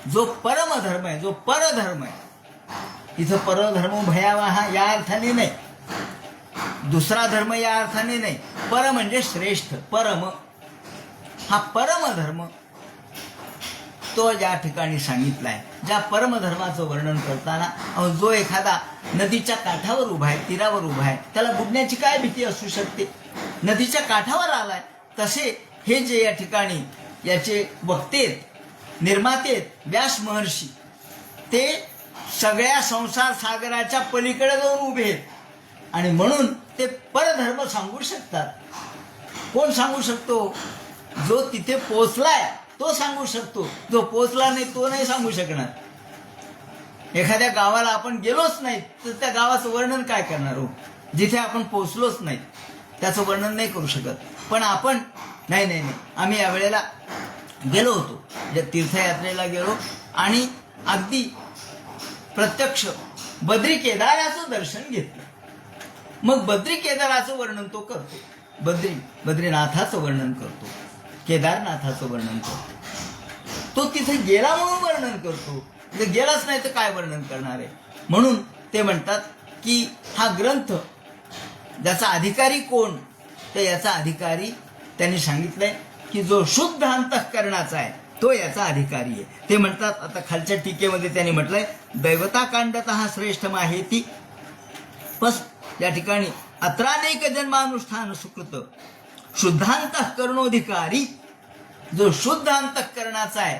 जो परमधर्म आहे, जो परधर्म आहे, इथं परधर्म भयावा हा या अर्थाने नाही, दुसरा धर्म या अर्थाने नाही, पर म्हणजे श्रेष्ठ, परम, हा परमधर्म तो या ठिकाणी सांगितलाय. ज्या परमधर्माचं वर्णन करताना जो एखादा नदीच्या काठावर उभा आहे, तीरावर उभा आहे, त्याला बुडण्याची काय भीती असू शकते? नदीच्या काठावर आलाय. तसे हे जे या ठिकाणी याचे वक्तेत, निर्मातेत व्यास महर्षी, ते सगळ्या संसार सागराच्या पलीकडे जाऊन उभे आहेत आणि म्हणून ते परधर्म सांगू शकतात. कोण सांगू शकतो? जो तिथे पोचलाय तो सांगू शकतो, जो पोचला नाही तो नाही सांगू शकणार. एखाद्या गावाला आपण गेलोच नाही तर त्या गावाचं वर्णन काय करणार हो? जिथे आपण पोचलोच नाही त्याचं वर्णन नाही करू शकत. पण आपण नाही, आम्ही यावेळेला गेलो होतो, तीर्थयात्रेला गेलो आणि अगदी प्रत्यक्ष बद्री केदाराचं दर्शन घेतलं. मग बद्री केदाराचं वर्णन तो करतो, बद्रीनाथाचं वर्णन करतो, केदारनाथाचं वर्णन करतो. तो तिथे गेला म्हणून वर्णन करतो, जर गेलाच नाही तर काय वर्णन करणार आहे? म्हणून ते म्हणतात की हा ग्रंथ ज्याचा अधिकारी कोण, तर याचा अधिकारी त्यांनी सांगितलंय की जो शुद्ध अंतःकरणाचा आहे तो याचा अधिकारी आहे. ते म्हणतात, आता खालच्या टीकेमध्ये त्यांनी म्हटलंय, दैवताकांडतः श्रेष्ठ माहेती बस या ठिकाणी अत्रानेक जन्मानुष्ठान सुकृत शुद्धांतःकरणोधिकारी, जो शुद्ध अंतःकरणाचा आहे,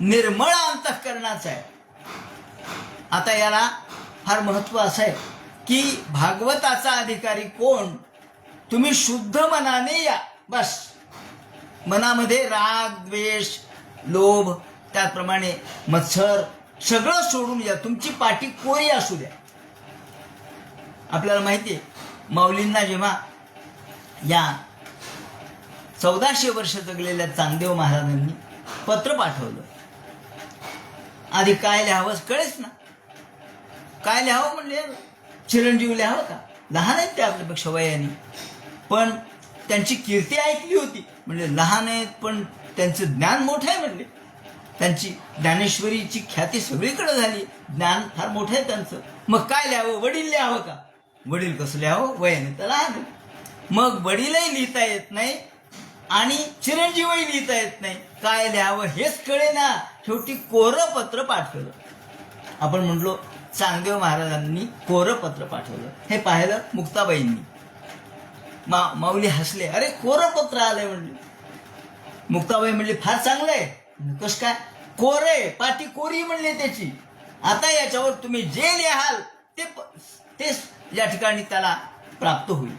निर्मळ अंतःकरणाचा आहे. आता याला फार महत्व असं आहे की भागवताचा अधिकारी कोण? तुम्ही शुद्ध मनाने या, बस. मनामध्ये राग, द्वेष, लोभ, त्याप्रमाणे मत्सर सगळं सोडून या. तुमची पाठी कोरी असू द्या. आपल्याला माहिती आहे, माऊलींना जेव्हा या 1400 वर्ष जगलेल्या चांगदेव महाराजांनी पत्र पाठवलं, आधी काय लिहावं कळेच ना. काय लिहावं म्हणले, चिरंजीव लिहावं का? लहान आहेत ते आपल्यापेक्षा वयाने, पण त्यांची कीर्ती ऐकली होती. म्हणजे लहान आहेत पण त्यांचं ज्ञान मोठं आहे. म्हणले त्यांची ज्ञानेश्वरीची ख्याती सगळीकडे झाली, ज्ञान फार मोठं आहे त्यांचं. मग काय लिहावं? वडील लिहावं का? वडील कसं लिहावं? वयाने तर लहान. मग वडीलही लिहिता येत नाही आणि चिरंजीवही लिहिता येत नाही. काय लिहावं हेच कळे ना. शेवटी कोरं पत्र पाठवलं. आपण म्हणलो चांगदेव महाराजांनी कोरं पत्र पाठवलं. हे पाहिलं मुक्ताबाईंनी. माऊली हसले, अरे कोरं पत्र आलंय म्हणले. मुक्ताबाई म्हणली फार चांगलं आहे. कसं काय? कोरे, पाठी कोरी म्हणले त्याची. आता याच्यावर तुम्ही जे लिहाल ते या ठिकाणी त्याला प्राप्त होईल.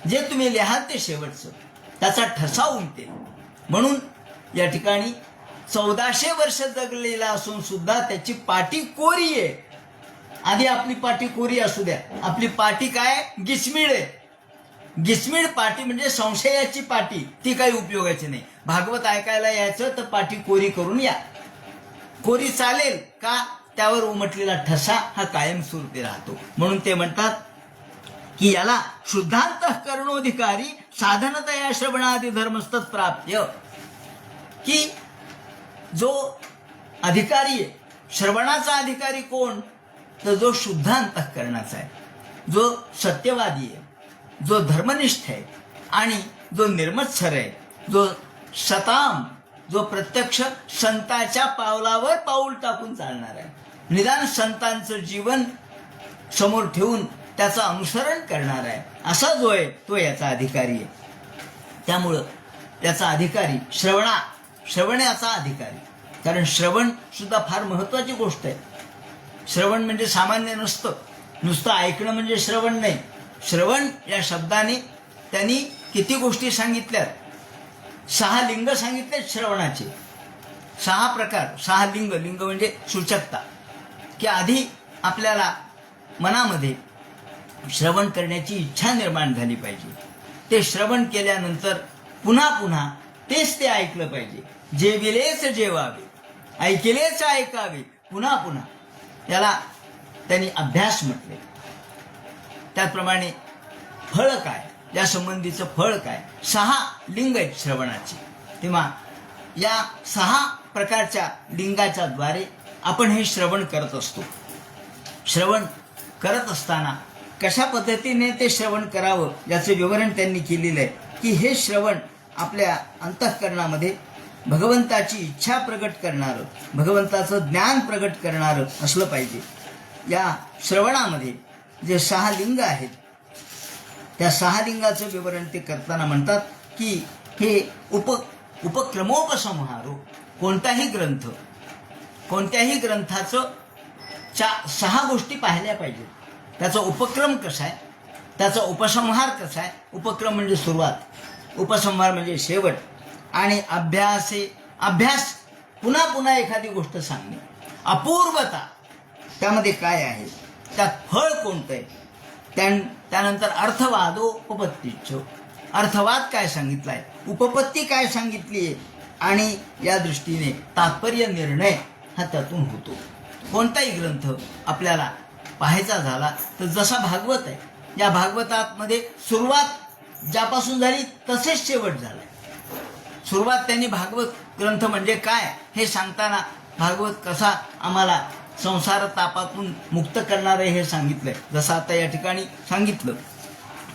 जे तुम्ही लिहाल ते शेवटचं, त्याचा ठसा उमटेल. म्हणून या ठिकाणी 1400 वर्ष जगलेला असून सुद्धा त्याची पाठी कोरी आहे. आधी आपली पाठी कोरी असू द्या. आपली पाठी काय? गिचमीड आहे. गिचमीड पाठी म्हणजे संशयाची पाठी, ती काही उपयोगाची नाही. भागवत ऐकायला यायचं तर पाठी कोरी करून या. कोरी चालेल का? त्यावर उमटलेला ठसा हा कायमस्वरूपी राहतो. म्हणून ते म्हणतात की याला शुद्धांतःकरणोधिकारी साधनतया श्रवणादी धर्मस्तत प्राप्य. की जो अधिकारी आहे, श्रवणाचा अधिकारी कोण? तर जो शुद्ध अंतःकरणाचा आहे, जो सत्यवादी आहे, जो धर्मनिष्ठ आहे आणि जो निर्मत्सर आहे, जो सताम, जो प्रत्यक्ष संताच्या पावलावर पाऊल टाकून चालणार आहे. निदान संतांचं जीवन समोर ठेवून त्याचं अनुसरण करणार आहे, असा जो आहे तो याचा अधिकारी आहे. त्यामुळं त्याचा अधिकारी श्रवणाचा अधिकारी. कारण श्रवण सुद्धा फार महत्वाची गोष्ट आहे. श्रवण म्हणजे सामान्य नसतं. नुसतं ऐकणं म्हणजे श्रवण नाही. श्रवण या शब्दाने त्यांनी किती गोष्टी सांगितल्यात. 6 लिंग सांगितलेत श्रवणाचे. 6 प्रकार, 6 लिंग. लिंग म्हणजे सूचकता, की आधी आपल्याला मनामध्ये श्रवण करण्याची इच्छा निर्माण झाली पाहिजे. ते श्रवण केल्यानंतर पुन्हा पुन्हा तेच ते ऐकलं पाहिजे. जेविलेच जेवावे, ऐकलेच ऐकावे, पुन्हा पुन्हा. याला त्यांनी अभ्यास म्हटले. त्याचप्रमाणे फळ काय, या संबंधीचं फळ काय. 6 लिंग आहेत श्रवणाची. तेव्हा या 6 प्रकारच्या लिंगाच्या द्वारे आपण हे श्रवण करत असतो. श्रवण करत असताना कशा पद्धतीने ते श्रवण करावं याचं विवरण त्यांनी केलेलं आहे की हे श्रवण आपल्या अंतःकरणामध्ये भगवंताची इच्छा प्रगट करणारं, भगवंताचं ज्ञान प्रगट करणारं असलं पाहिजे. या श्रवणामध्ये जे 6 लिंग आहेत त्या 6 लिंगाचं विवरण ते करताना म्हणतात की हे उपक्रमोपसंहारो. कोणत्याही ग्रंथाचं 6 गोष्टी पाहिल्या पाहिजेत. त्याचा उपक्रम कसा आहे, त्याचा उपसंहार कसा आहे. उपक्रम म्हणजे सुरुवात, उपसंहार म्हणजे शेवट, आणि अभ्यास पुन्हा पुन्हा एखादी गोष्ट सांगणे. अपूर्वता त्यामध्ये काय आहे, त्यात फळ कोणतं आहे. त्यानंतर अर्थवादो उपपत्तीच. अर्थवाद काय सांगितलाय, उपपत्ती काय सांगितली आहे, आणि या दृष्टीने तात्पर्य निर्णय हा त्यातून होतो. कोणताही ग्रंथ आपल्याला पाहायचा झाला तर जसा भागवत आहे, या भागवतामध्ये सुरुवात ज्यापासून झाली तसेच शेवट झालाय. सुरुवात त्यांनी भागवत ग्रंथ म्हणजे काय हे सांगताना भागवत कसा आम्हाला संसार तापातून मुक्त करणार आहे हे सांगितलंय. जसं आता या ठिकाणी सांगितलं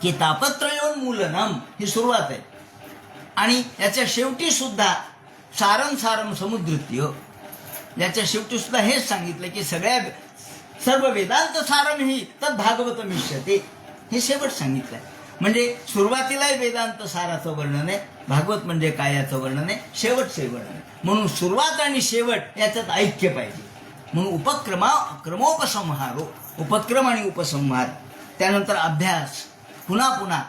की तापत्रयोन्मूलनम ही सुरुवात आहे, आणि याच्या शेवटी सुद्धा सारम समुद्रत्य, याच्या शेवटी सुद्धा हेच सांगितलं की सर्व वेदांत सारम ही तद भागवत मिश्यते, हे शेवट सांगितलंय. म्हणजे सुरुवातीलाही वेदांत साराचं वर्णन आहे, भागवत म्हणजे काय याचं वर्णन आहे, शेवटचं वर्णन आहे. म्हणून सुरुवात आणि शेवट याच्यात ऐक्य पाहिजे. म्हणून क्रमोपसंहारो, उपक्रम आणि उपसंहार. त्यानंतर अभ्यास, पुन्हा पुन्हा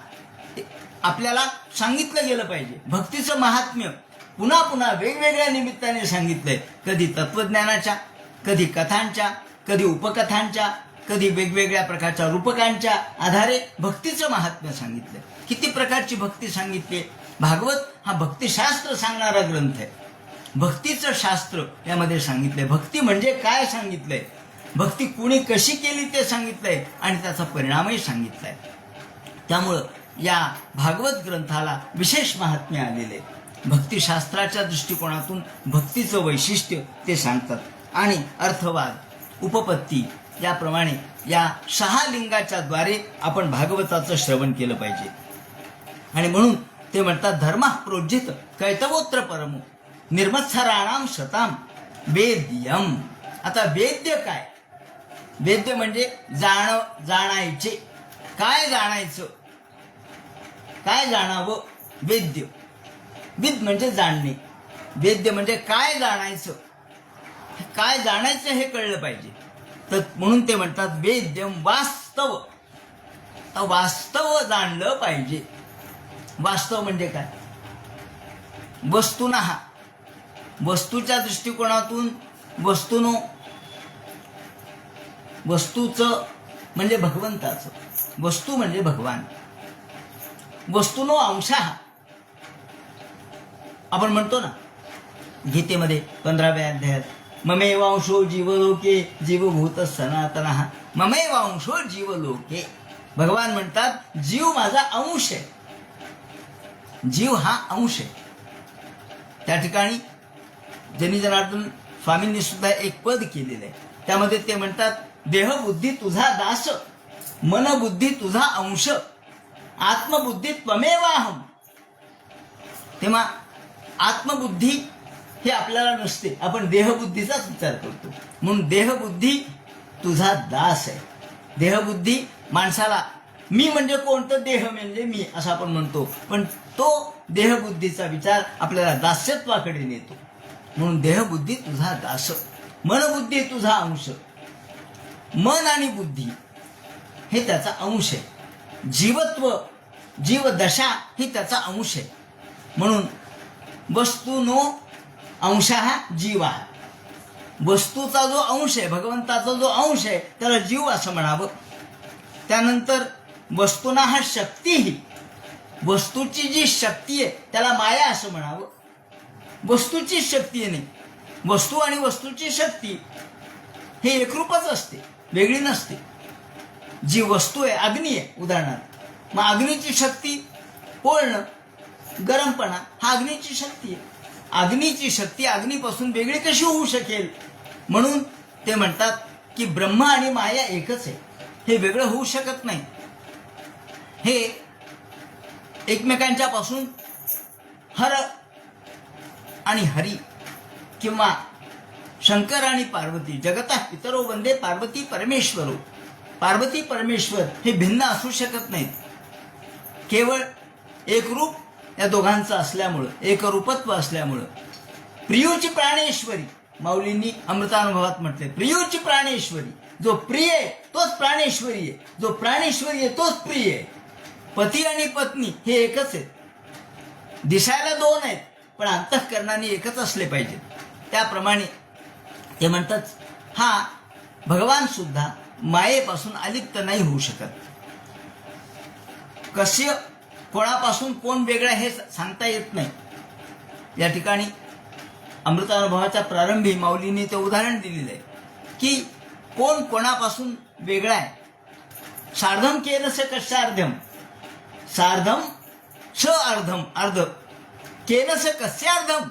आपल्याला सांगितलं गेलं पाहिजे. भक्तीचं महात्म्य पुन्हा पुन्हा वेगवेगळ्या निमित्ताने सांगितलंय. कधी तत्वज्ञानाच्या, कधी कथांच्या, कधी उपकथांच्या, कधी वेगवेगळ्या प्रकारच्या रूपकांच्या आधारे भक्तीचं महात्म्य सांगितलंय. किती प्रकारची भक्ती सांगितली. भागवत हा भक्तिशास्त्र सांगणारा ग्रंथ आहे. भक्तीचं शास्त्र यामध्ये सांगितलंय. भक्ती म्हणजे काय सांगितलंय, भक्ती कुणी कशी केली ते सांगितलंय, आणि त्याचा परिणामही सांगितलाय. त्यामुळं या भागवत ग्रंथाला विशेष महात्म्य आलेले. भक्तिशास्त्राच्या दृष्टिकोनातून भक्तीचं वैशिष्ट्य ते सांगतात. आणि अर्थवाद, उपपत्ती याप्रमाणे या 6 लिंगाच्या द्वारे आपण भागवताचं श्रवण केलं पाहिजे. आणि म्हणून ते म्हणतात धर्म प्रोज्जित कैतवोत्र परमो निर्मत्सराणाम शताम वेद्यम. आता वेद्य काय, वेद्य म्हणजे जाणायचे. काय जाणायचं, काय जाणावं, वेद्य. विद म्हणजे जाणणे, वेद्य म्हणजे काय जाणायचं, काय जाणायचं हे कळलं पाहिजे. तर म्हणून ते म्हणतात वेद्यम वास्तव. वास्तव जाणलं पाहिजे. वास्तव म्हणजे काय, वस्तुनः, वस्तूच्या दृष्टिकोनातून वस्तूचं म्हणजे भगवंताचं, वस्तू म्हणजे भगवान. वस्तुनो अंशः आपण म्हणतो ना गीतेमध्ये 15व्या अध्यायात ममेवांशो जीवलोके जीवभूत सनातनः. ममेवांशो जीवलोके, भगवान म्हणतात जीव माझा अंश आहे. जीव हा अंश आहे. त्या ठिकाणी जनार्दन स्वामींनी सुद्धा एक पद केलेलं आहे. त्यामध्ये ते म्हणतात देहबुद्धी तुझा दास, मनबुद्धी तुझा अंश, आत्मबुद्धी त्वमेवाहम. तेव्हा आत्मबुद्धी हे आपल्याला नसते, आपण देहबुद्धीचाच विचार करतो. म्हणून देहबुद्धी तुझा दास आहे. देहबुद्धी माणसाला मी म्हणजे कोणतं, देह म्हणजे मी असं आपण म्हणतो, पण तो देहबुद्धीचा विचार आपल्याला दास्यत्वाकडे नेतो. म्हणून देहबुद्धी तुझा दास, मनबुद्धी तुझा अंश. मन आणि बुद्धी हे त्याचा अंश आहे. जीवत्व, जीवदशा ही त्याचा अंश आहे. म्हणून वस्तुनो अंशः जीवा, वस्तूचा जो अंश आहे, भगवंताचा जो अंश आहे त्याला जीव असं म्हणावं. त्यानंतर वस्तुना शक्ती ही, वस्तूची जी शक्ती आहे त्याला माया असं म्हणावं. वस्तूची शक्ती नाही, वस्तू आणि वस्तूची शक्ती हे एकरूपच असते, वेगळी नसते. जी वस्तू आहे, अग्नी आहे उदाहरणार्थ, मग अग्नीची शक्ती पोळणं, गरमपणा हा अग्नीची शक्ती आहे. अग्नीची शक्ती अग्नीपासून वेगळी कशी होऊ शकेल म्हणून ते म्हणतात की ब्रह्म आणि माया एकच आहे, हे वेगळं होऊ शकत नाही. हे एकमेकांच्या पासून हर आणि हरी किंवा शंकर आणि पार्वती, जगता पितरो वंदे पार्वती परमेश्वरो. पार्वती परमेश्वर हे भिन्न असू शकत नाहीत. केवळ एकरूप या दोघांचं असल्यामुळं, एकरूपत्व असल्यामुळं प्रियूची प्राणेश्वरी, माऊलींनी अमृतानुभवात म्हटले, प्रियूची प्राणेश्वरी. जो प्रिय आहे तोच प्राणेश्वरी आहे, जो प्राणेश्वरी आहे तोच प्रिय आहे. पती आणि पत्नी हे एकच आहेत, दिसायला दोन आहेत पण अंतःकरणाने एकच असले पाहिजे. त्याप्रमाणे ते म्हणतात हा भगवान सुद्धा मायेपासून अलिप्त नाही होऊ शकत. कस्य कोणापासून कोण वेगळा हे सांगता येत नाही. या ठिकाणी अमृतानुभवाच्या प्रारंभी माऊलींनी ते उदाहरण दिलेलं आहे की कोण कोणापासून वेगळा आहे. सार्धम केन स कशार्धम, सार्धम स अर्धम, अर्ध केन स कस्यार्धम,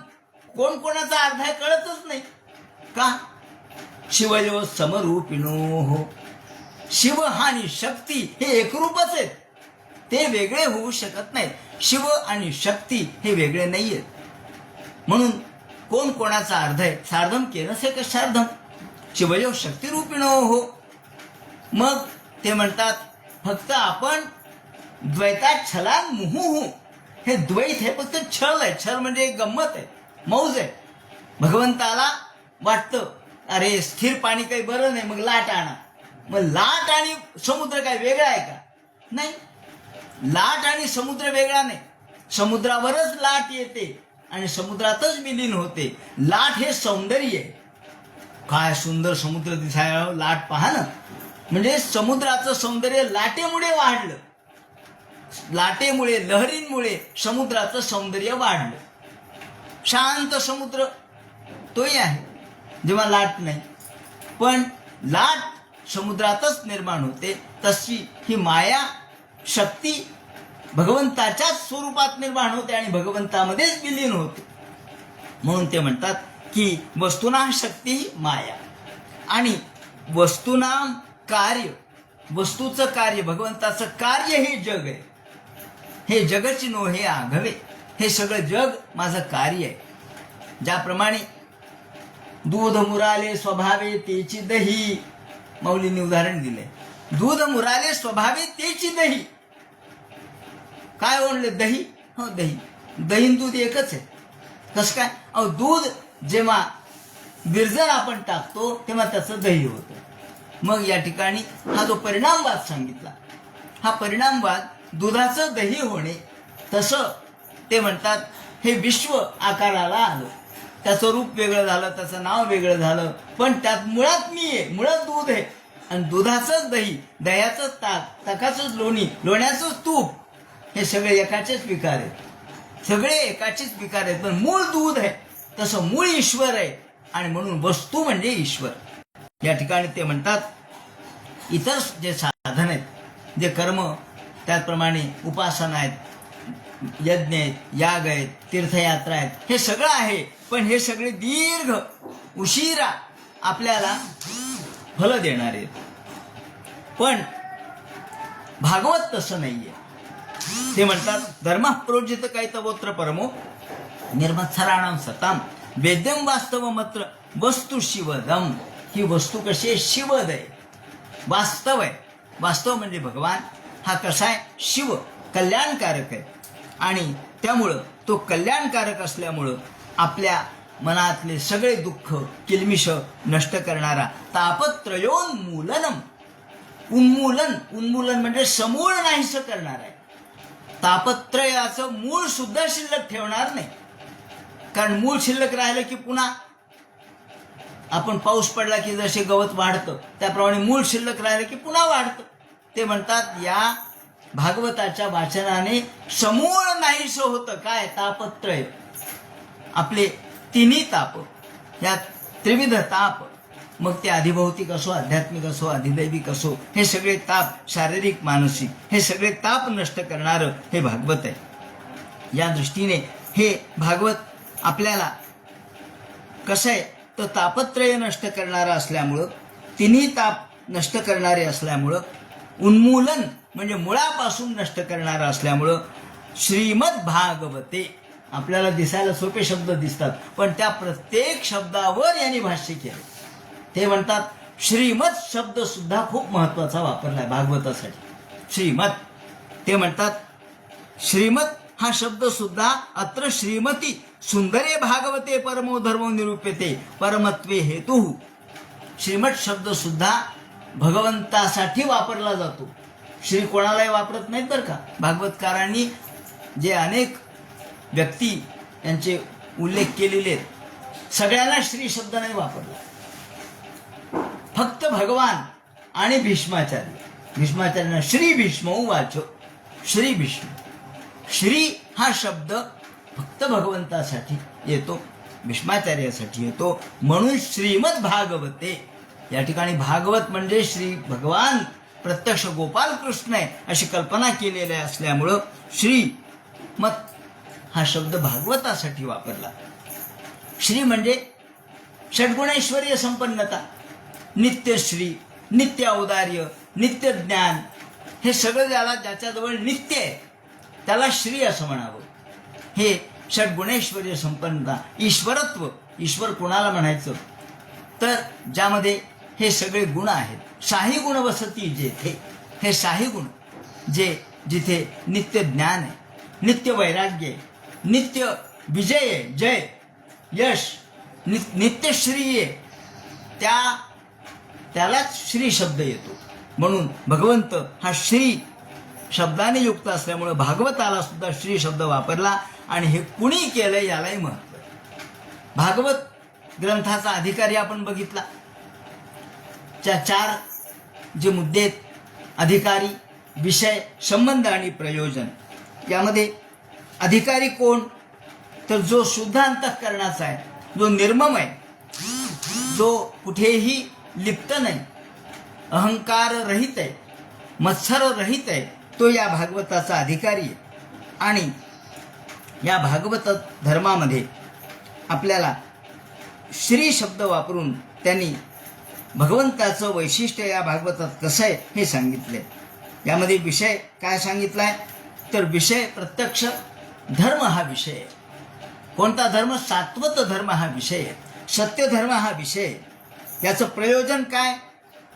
कोण कोणाचा अर्ध आहे कळतच नाही. का? शिवयो समरूपिणो हो. शिव आणि शक्ती हे एकरूपच आहेत, ते वेगळे होऊ शकत नाहीत. शिव आणि शक्ती हे वेगळे नाहीयेत. म्हणून कोण कोणाचा अर्ध आहे. सार्धम केनसे कशार्धम, शिवयो शक्तिरूपिणो हो. मग ते म्हणतात फक्त आपण द्वैतात छलान मुहुहू. हे द्वैत हे फक्त छल आहे. छल म्हणजे गंमत आहे, मौज आहे. भगवंताला वाटतं अरे स्थिर पाणी काही बरं नाही, मग लाट आणा. मग लाट आणि समुद्र काय वेगळा आहे का? नाही, लाट आणि समुद्र वेगळा नाही. समुद्रावरच लाट येते आणि समुद्रातच विलीन होते. लाट हे सौंदर्य आहे. काय सुंदर समुद्र दिसायला, लाट पहा ना. म्हणजे समुद्राचं सौंदर्य लाटेमुळे वाढलं, लाटेमुळे, लहरींमुळे समुद्राचं सौंदर्य वाढलं. शांत समुद्र तोही आहे जेव्हा लाट नाही. पण लाट समुद्रातच निर्माण होते. तशी ही माया शक्ती भगवंताच्याच स्वरूपात निर्माण होते आणि भगवंतामध्येच विलीन होते. म्हणून ते म्हणतात की वस्तुना शक्ती माया. आणि वस्तुनाम कार्य, वस्तूचं कार्य, भगवंताचं कार्य हे जग आहे. हे जगची नो हे आघवे, हे सगळं जग माझं कार्य आहे. ज्याप्रमाणे दूध मुराले स्वभावे तेची दही, माऊलींनी उदाहरण दिले. दूध मुराले स्वभावे तेची दही. काय ओढले? दही. हो दही, दही दूध एकच आहे. कसं काय? अहो दूध जेव्हा विरजण आपण टाकतो तेव्हा त्याचं दही होतं. मग या ठिकाणी हा जो परिणामवाद सांगितला, हा परिणामवाद दुधाचं दही होणे, तसं ते म्हणतात हे विश्व आकाराला आलं, त्याचं रूप वेगळं झालं, त्याचं नाव वेगळं झालं, पण त्यात मुळात मी आहे, मुळात दूध आहे. आणि दुधाचंच दही, दह्याचंच ताक, ताकाचंच लोणी, लोण्याचंच तूप, हे सगळे एकाचेच विकार आहेत. सगळे एकाचेच विकार आहेत, पण मूळ दूध आहे. तसं मूळ ईश्वर आहे आणि म्हणून वस्तू म्हणजे ईश्वर. या ठिकाणी ते म्हणतात इतर जे साधन आहेत, जे कर्म, त्याचप्रमाणे उपासना आहेत, यज्ञ आहेत, याग आहेत, तीर्थयात्रा आहेत, हे सगळं आहे. पण हे सगळे दीर्घ उशिरा आपल्याला फल देणार आहेत. पण भागवत तसं नाहीये. ते म्हणतात धर्म प्रोजित काही तवोत्र परमो निर्मत्सराणाम सताम वेद्यम वास्तव मात्र वस्तू शिवदम. ही वस्तू कशी आहे? शिवद आहे, वास्तव आहे. वास्तव म्हणजे भगवान. हा कसा आहे? शिव, कल्याणकारक आहे. आणि त्यामुळं तो कल्याणकारक असल्यामुळं आपल्या मनातले सगळे दुःख, किलमिष नष्ट करणारा तापत्रयोन्मूलनम. उन्मूलन, उन्मूलन म्हणजे समूळ नाहीसं करणार आहे. तापत्रयाचं मूळ सुद्धा शिल्लक ठेवणार नाही. कारण मूळ शिल्लक राहिलं की पुन्हा आपण पाऊस पडला की जसे गवत वाढतं त्याप्रमाणे मूळ शिल्लक राहिलं की पुन्हा वाढतं. ते म्हणतात या भागवताच्या वाचनाने समूळ नाहीसं होतं. काय? तापत्रय. आपले तिन्ही ताप, या त्रिविध ताप, मग ते अधिभौतिक असो, आध्यात्मिक असो, अधिदैविक असो, हे सगळे ताप, शारीरिक मानसिक, हे सगळे ताप नष्ट करणारं हे भागवत आहे. या दृष्टीने हे भागवत आपल्याला कसं आहे तर तापत्रय नष्ट करणारा असल्यामुळं, तिन्ही ताप नष्ट करणारे असल्यामुळं, उन्मूलन म्हणजे मुळापासून नष्ट करणारा असल्यामुळं श्रीमद भागवते, आपल्याला दिसायला सोपे शब्द दिसतात पण त्या प्रत्येक शब्दावर यांनी भाष्य केलं. ते म्हणतात श्रीमद शब्द सुद्धा खूप महत्वाचा वापरलाय भागवतासाठी. श्रीमद ते म्हणतात श्रीमद हा शब्द सुद्धा अत्र श्रीमती सुंदरे भागवते परमो धर्मो निरूप्यते परमत्वे हेतु. श्रीमद शब्द सुद्धा भगवंतासाठी वापरला जातो. श्री कोणालाही वापरत नाहीत बरं का. भागवतकारांनी जे अनेक व्यक्ती यांचे उल्लेख केलेले आहेत सगळ्यांना श्री शब्द नाही वापरला. फक्त भगवान आणि भीष्माचार्य, भीष्माचार्यांना श्री भीष्म उवाच, श्री भीष्म. श्री हा शब्द फक्त भगवंतासाठी येतो, भीष्माचार्यासाठी येतो, म्हणून श्रीमद भागवते. या ठिकाणी भागवत म्हणजे श्री भगवान प्रत्यक्ष गोपाल कृष्ण आहे अशी कल्पना केलेली असल्यामुळं श्रीमद हा शब्द भागवतासाठी वापरला. श्री म्हणजे षड्गुणैश्वर्य संपन्नता, नित्यश्री, नित्य औदार्य, नित्य ज्ञान, हे सगळं ज्याच्याजवळ नित्य आहे त्याला श्री असं म्हणावं. हे षड्गुणैश्वर्य संपन्नता, ईश्वरत्व. ईश्वर कोणाला म्हणायचं तर ज्यामध्ये हे सगळे गुण आहेत. शाही गुण वसती जेथे, हे शाही गुण जे जिथे नित्य ज्ञान आहे, नित्य वैराग्य आहे, नित्य विजय आहे, जय यश, नित्यश्री आहे, त्यालाच श्री शब्द येतो. म्हणून भगवंत हा श्री शब्दाने युक्त असल्यामुळे भागवताला सुद्धा श्री शब्द वापरला. आणि हे कुणी केलं यालाही महत्व आहे. भागवत ग्रंथाचा अधिकारी आपण बघितला. चार जे मुद्दे आहेत, अधिकारी, विषय, संबंध आणि प्रयोजन. यामध्ये अधिकारी कोण तर जो शुद्ध अंतःकरणाचा आहे, जो निर्मम आहे, जो कुठेही लिप्त नाही, अहंकार रहित आहे, मत्सर रहित आहे, तो या भागवताचा अधिकारी आहे. आणि या भागवत धर्मामध्ये आपल्याला श्री शब्द वापरून त्यांनी भगवंताचं वैशिष्ट्य या भागवतात कसं आहे हे सांगितले. यामध्ये विषय काय सांगितलाय तर विषय प्रत्यक्ष धर्म हा विषय आहे. कोणता धर्म? सात्वत धर्म हा विषय आहे, सत्य धर्म हा विषय आहे. याचं प्रयोजन काय?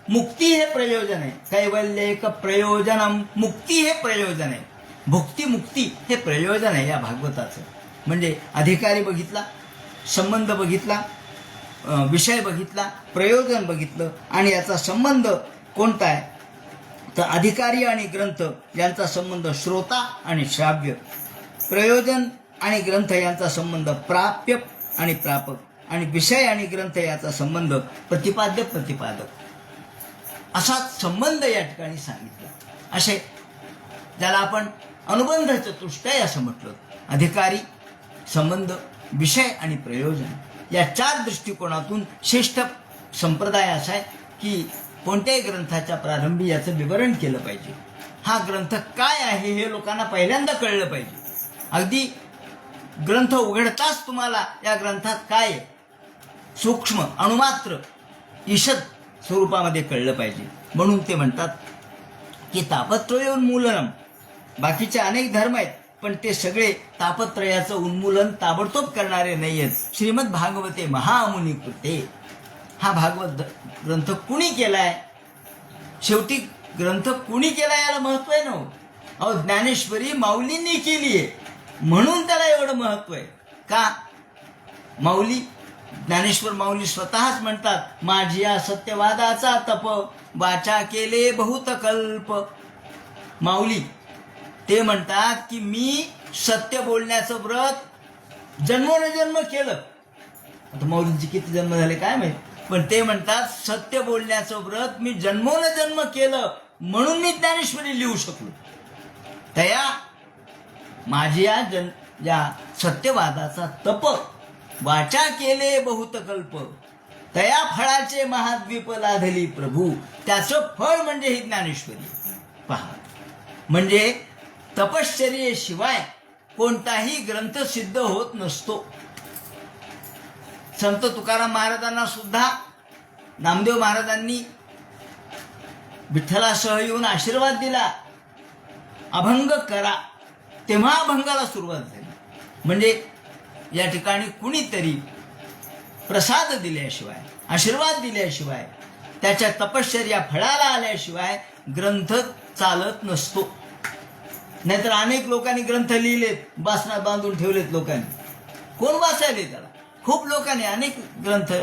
मुक्ती हे प्रयोजन आहे. कैवल्यैक प्रयोजनम, मुक्ती हे प्रयोजन आहे. भुक्ती मुक्ती हे प्रयोजन आहे या भागवताचं. म्हणजे अधिकारी बघितला, संबंध बघितला, विषय बघितला, प्रयोजन बघितलं आणि याचा संबंध कोणता आहे तर अधिकारी आणि ग्रंथ यांचा संबंध श्रोता आणि श्राव्य, प्रयोजन आणि ग्रंथ यांचा संबंध प्राप्य आणि प्रापक, आणि विषय आणि ग्रंथ याचा संबंध प्रतिपाद्य प्रतिपादक, असा संबंध या ठिकाणी सांगितला. असे ज्याला आपण अनुबंध चतुष्टय असं म्हटलं. अधिकारी, संबंध, विषय आणि प्रयोजन या चार दृष्टिकोनातून श्रेष्ठ संप्रदाय असा आहे की कोणत्याही ग्रंथाच्या प्रारंभी याचं विवरण केलं पाहिजे. हा ग्रंथ काय आहे हे लोकांना पहिल्यांदा कळलं पाहिजे. अगदी ग्रंथ उघडताच तुम्हाला या ग्रंथात काय आहे सूक्ष्म अणुमात्र ईषद स्वरूपामध्ये कळलं पाहिजे. म्हणून ते म्हणतात की तापत्रय उन्मूलनम. बाकीचे अनेक धर्म आहेत पण ते सगळे तापत्रयाचं उन्मूलन ताबडतोब करणारे नाही आहेत. श्रीमद भागवते महामुनी कृते. हा भागवत ग्रंथ कुणी केलाय? शेवटी ग्रंथ कुणी केलाय याला महत्व आहे ना. अहो, ज्ञानेश्वरी माऊलींनी केली आहे म्हणून त्याला एवढं महत्व आहे. का? माऊली, ज्ञानेश्वर माऊली स्वतःच म्हणतात माझी या सत्यवादाचा तप वाचा केले बहुत कल्प. माऊली ते म्हणतात की मी सत्य बोलण्याचं व्रत जन्मोनजन्म केलं. आता माऊलींचे किती जन्म झाले काय माहित, पण ते म्हणतात सत्य बोलण्याचं व्रत मी जन्मोनजन्म केलं म्हणून मी ज्ञानेश्वरी लिहू शकलो. तया माझी या सत्यवादाचा तप वाचा केले बहुत कल्प, तया फळाचे महाद्वीप लाधली प्रभू. त्याचं फळ म्हणजे ही ज्ञानेश्वरी. पहा, म्हणजे तपश्चर्येशिवाय कोणताही ग्रंथ सिद्ध होत नसतो. संत तुकाराम महाराजांना सुद्धा नामदेव महाराजांनी विठ्ठलासह येऊन आशीर्वाद दिला, अभंग करा. तेव्हा अभंगाला सुरुवात झाली. म्हणजे या ठिकाणी कुणीतरी प्रसाद दिल्याशिवाय, आशीर्वाद दिल्याशिवाय, त्याच्या तपश्चर्या फळाला आल्याशिवाय ग्रंथ चालत नसतो. नाहीतर अनेक लोकांनी ग्रंथ लिहिलेत, बासनात बांधून ठेवलेत लोकांनी. कोण वाचायले त्याला? खूप लोकांनी अनेक ग्रंथ,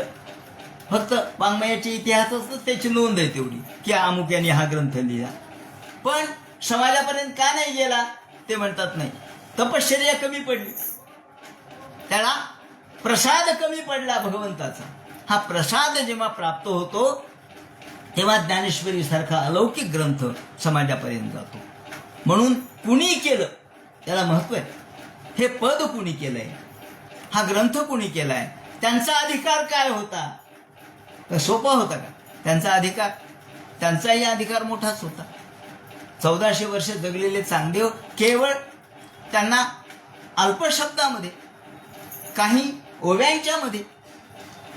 फक्त वाङ्मयाच्या इतिहासातच त्याची नोंद आहे तेवढी की अमुक यांनी हा ग्रंथ लिहिला. पण समाजापर्यंत का नाही गेला ते म्हणतात. नाही, तपश्चर्या कमी पडली, त्याला प्रसाद कमी पडला भगवंताचा. हा प्रसाद जेव्हा प्राप्त होतो तेव्हा ज्ञानेश्वरी सारखा अलौकिक ग्रंथ समाजापर्यंत जातो. म्हणून कुणी केलं त्याला महत्व आहे. हे पद कुणी केलंय, हा ग्रंथ कुणी केलाय, त्यांचा अधिकार काय होता? तर सोपा होता का त्यांचा अधिकार? त्यांचाही अधिकार मोठाच होता. 1400 वर्ष जगलेले चांगदेव केवळ त्यांना अल्प शब्दामध्ये, काही ओव्यांच्या मध्ये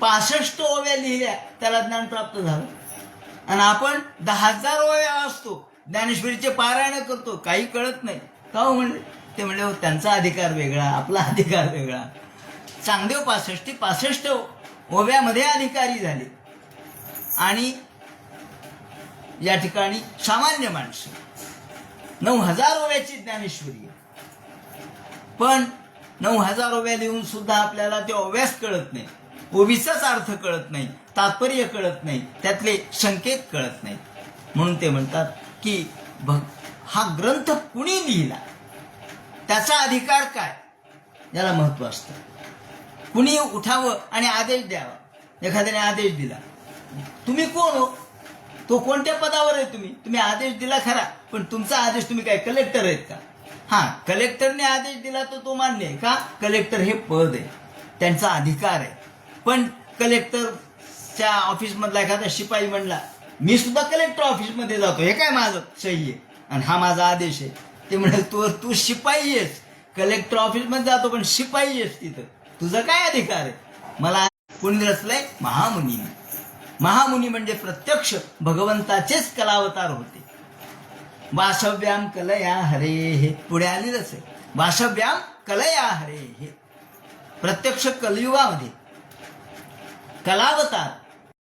65 ओव्या लिहिल्या, त्याला ज्ञान प्राप्त झालं. आणि आपण 10,000 ओव्या असतो, ज्ञानेश्वरीचे पारायण करतो, काही कळत नाही. का हो म्हणले? ते म्हणले हो, त्यांचा अधिकार वेगळा, आपला अधिकार वेगळा. चांगदेव 65 ओव्यामध्ये अधिकारी झाले. आणि या ठिकाणी सामान्य माणसं 9,000 ओव्याची ज्ञानेश्वरी. पण 9,000 ओव्या लिहून सुद्धा आपल्याला ते ओव्यास कळत नाही, ओवीचाच अर्थ कळत नाही, तात्पर्य कळत नाही, त्यातले संकेत कळत नाही. म्हणून ते म्हणतात की हा ग्रंथ कुणी लिहिला, त्याचा अधिकार काय, याला महत्व असतं. कुणी उठावं आणि आदेश द्यावा. एखाद्याने आदेश दिला, तुम्ही कोण हो? तो कोणत्या पदावर आहे? तुम्ही आदेश दिला खरा, पण तुमचा आदेश, तुम्ही काय कलेक्टर आहेत का? हा, कलेक्टरने आदेश दिला तर तो मान्य आहे का? कलेक्टर हे पद आहे, त्यांचा अधिकार आहे. पण कलेक्टरच्या ऑफिसमधला एखादा शिपाई म्हणला, मी सुद्धा कलेक्टर ऑफिसमध्ये जातो, हे काय माझं सही आहे आणि हा माझा आदेश आहे. ते म्हणाल, तू शिपाई आहेस, कलेक्टर ऑफिसमध्ये जातो पण शिपाई आहेस तिथं, तुझा काय अधिकार आहे? मला कोणी रचलंय? महामुनीने. महामुनी म्हणजे प्रत्यक्ष भगवंताचेच कलावतार होते. वासव्याम कलया हरे, हे पुढे आलेलंच आहे. वासव्याम कलया हरे, हे प्रत्यक्ष कलियुगामध्ये कलावतार